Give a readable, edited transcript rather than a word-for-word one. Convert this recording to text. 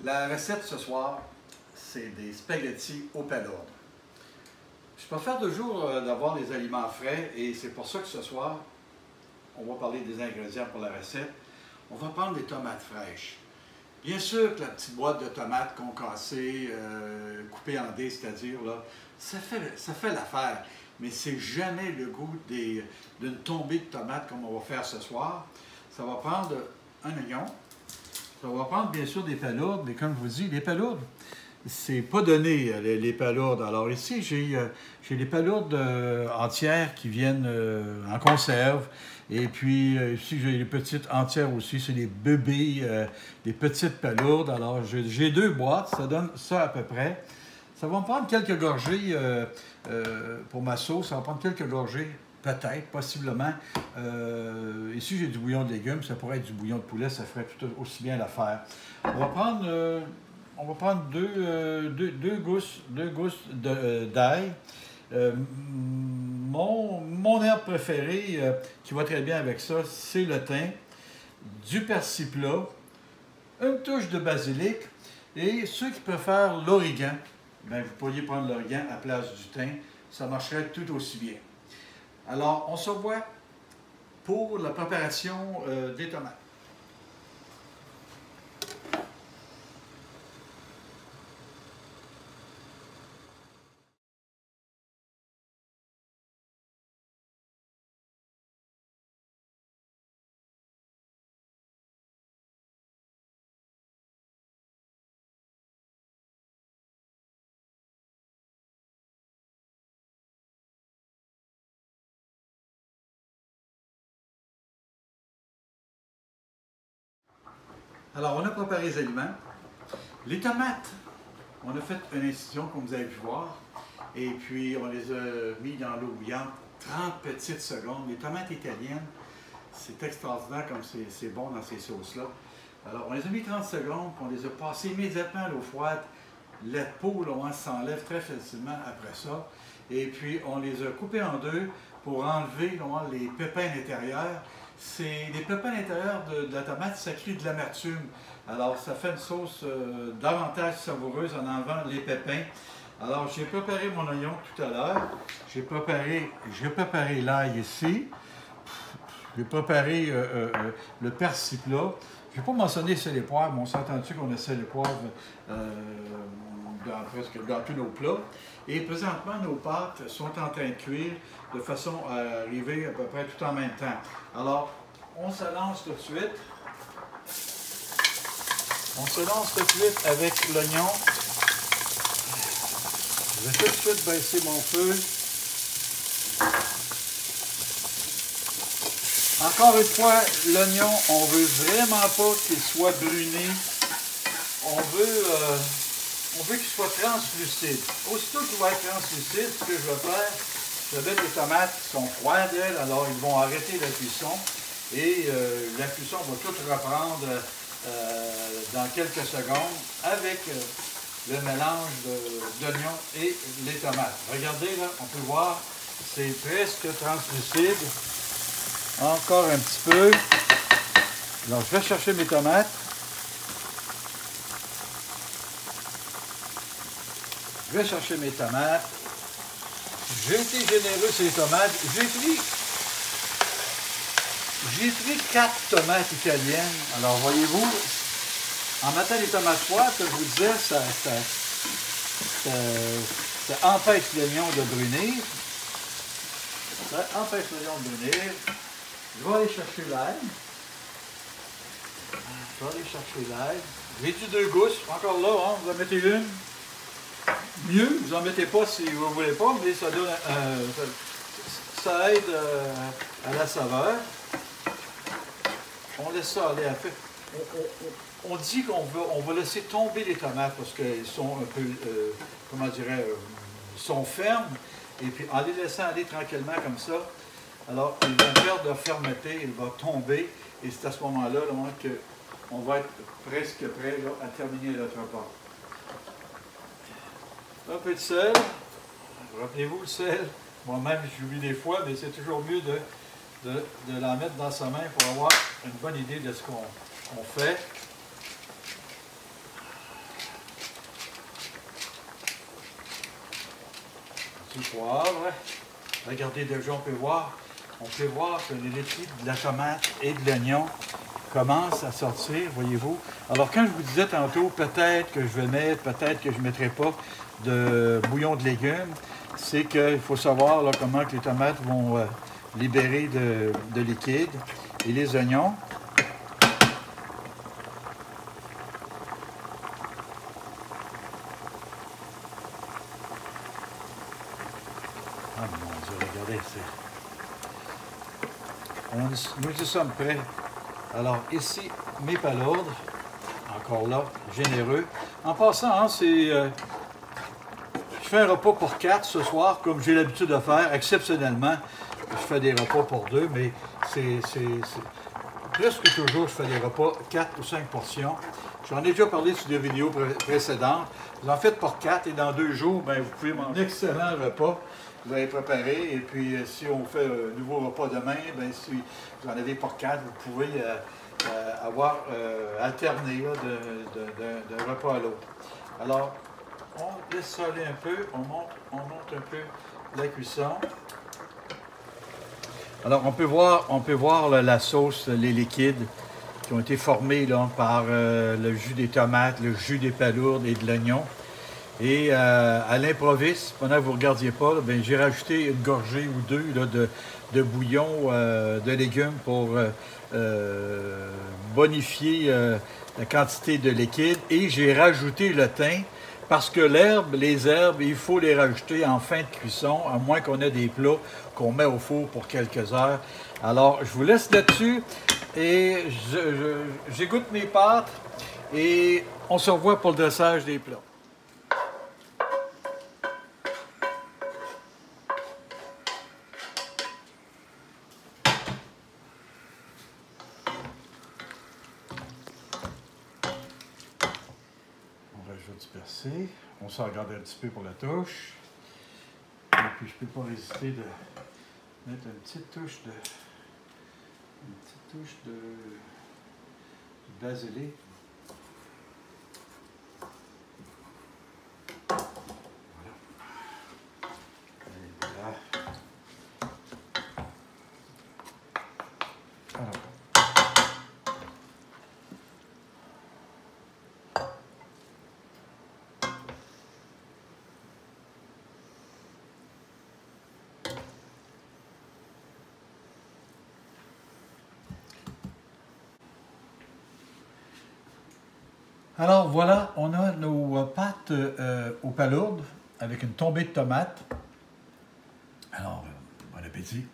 La recette ce soir, c'est des spaghettis aux palourdes. Je préfère toujours d'avoir des aliments frais et c'est pour ça que ce soir, on va parler des ingrédients pour la recette. On va prendre des tomates fraîches. Bien sûr que la petite boîte de tomates concassées, coupées en dés, c'est-à-dire, là, ça fait l'affaire. Mais c'est jamais le goût d'une tombée de tomates comme on va faire ce soir. Ça va prendre un oignon. Ça va prendre bien sûr des palourdes, mais comme je vous dis, les palourdes, c'est pas donné, les palourdes. Alors ici, j'ai les palourdes entières qui viennent en conserve. Et puis ici, j'ai les petites entières aussi, c'est les bébés, des petites palourdes. Alors j'ai 2 boîtes, ça donne ça à peu près. Ça va me prendre quelques gorgées pour ma sauce, ça va prendre quelques gorgées. Peut-être, possiblement. Ici, j'ai du bouillon de légumes. Ça pourrait être du bouillon de poulet. Ça ferait tout aussi bien l'affaire. On va prendre deux gousses d'ail. Mon herbe préférée qui va très bien avec ça, c'est le thym, du persil plat, une touche de basilic. Et ceux qui préfèrent l'origan, ben, vous pourriez prendre l'origan à la place du thym. Ça marcherait tout aussi bien. Alors, on se revoit pour la préparation des tomates. Alors, on a préparé les aliments. Les tomates, on a fait une incision, comme vous avez pu voir, et puis on les a mis dans l'eau bouillante 30 petites secondes. Les tomates italiennes, c'est extraordinaire comme c'est bon dans ces sauces-là. Alors, on les a mis 30 secondes, puis on les a passées immédiatement à l'eau froide. La peau, là, on s'enlève très facilement après ça. Et puis, on les a coupées en deux pour enlever là, les pépins à l'intérieur. Les pépins à l'intérieur de la tomate, ça crée de l'amertume. Alors, ça fait une sauce davantage savoureuse en enlevant les pépins. Alors, j'ai préparé mon oignon tout à l'heure. J'ai préparé l'ail ici. J'ai préparé le persil plat. Je ne vais pas mentionner sel et poivre, mais on s'entend-tu qu'on a sel et poivre dans tous nos plats. Et présentement, nos pâtes sont en train de cuire de façon à arriver à peu près tout en même temps. Alors, on se lance tout de suite. On se lance tout de suite avec l'oignon. Je vais tout de suite baisser mon feu. Encore une fois, l'oignon, on ne veut vraiment pas qu'il soit bruné. On veut qu'il soit translucide. Aussitôt qu'il va être translucide, ce que je vais faire, je vais mettre les tomates qui sont froides, alors ils vont arrêter la cuisson. Et la cuisson va tout reprendre dans quelques secondes avec le mélange d'oignon et les tomates. Regardez, là, on peut voir, c'est presque translucide. Encore un petit peu. Alors, je vais chercher mes tomates. Je vais chercher mes tomates. J'ai été généreux sur les tomates. J'ai pris 4 tomates italiennes. Alors, voyez-vous, en mettant les tomates froides, comme je vous disais, ça empêche l'oignon de brunir. Ça empêche l'oignon de brunir. Je vais aller chercher l'ail. J'ai dit 2 gousses. Encore là, hein, vous en mettez une. Mieux, vous n'en mettez pas si vous ne voulez pas, mais ça donne ça aide à la saveur. On laisse ça aller à fait. On dit qu'on va laisser tomber les tomates parce qu'elles sont un peu, comment dirais-je, sont fermes. Et puis en les laissant aller tranquillement comme ça, alors ils vont perdre leur fermeté, ils vont tomber. Et c'est à ce moment-là qu'on va être presque prêt là, à terminer notre repas. Un peu de sel. Rappelez-vous le sel. Moi-même, j'oublie des fois, mais c'est toujours mieux de la mettre dans sa main pour avoir une bonne idée de ce qu'on fait. du poivre. Regardez déjà, on peut voir que les liquides de la tomate et de l'oignon commencent à sortir, voyez-vous. Alors, quand je vous disais tantôt, peut-être que je vais mettre, peut-être que je ne mettrai pas de bouillon de légumes, c'est qu'il faut savoir là, comment que les tomates vont libérer de liquide. Et les oignons. Ah mon Dieu, regardez, nous y sommes prêts. Alors ici, mes palourdes, encore là, généreux. En passant, hein, je fais un repas pour 4 ce soir, comme j'ai l'habitude de faire. Exceptionnellement, je fais des repas pour 2, mais c'est presque toujours, je fais des repas 4 ou 5 portions. J'en ai déjà parlé sur des vidéos précédentes. Vous en faites pour 4 et dans 2 jours, ben, vous pouvez manger un excellent repas. Vous avez préparé. Et puis, si on fait un nouveau repas demain, ben, si vous en avez pour 4, vous pouvez avoir alterné d'un repas à l'autre. Alors, on laisse ça aller un peu. On monte un peu la cuisson. Alors, on peut voir là, la sauce, les liquides qui ont été formés là, par le jus des tomates, le jus des palourdes et de l'oignon. Et à l'improviste, pendant que vous ne regardiez pas, j'ai rajouté une gorgée ou deux là, de bouillon de légumes pour bonifier la quantité de liquide. Et j'ai rajouté le thym parce que les herbes, il faut les rajouter en fin de cuisson, à moins qu'on ait des plats qu'on met au four pour quelques heures. Alors, je vous laisse là-dessus et j'égoutte mes pâtes et on se revoit pour le dressage des plats. On rajoute du persil. On s'en regarde un petit peu pour la touche. Et puis, je ne peux pas résister de mettre une petite touche de basilic. Voilà. Et voilà. Alors. Alors voilà, on a nos pâtes aux palourdes avec une tombée de tomates. Alors, bon appétit.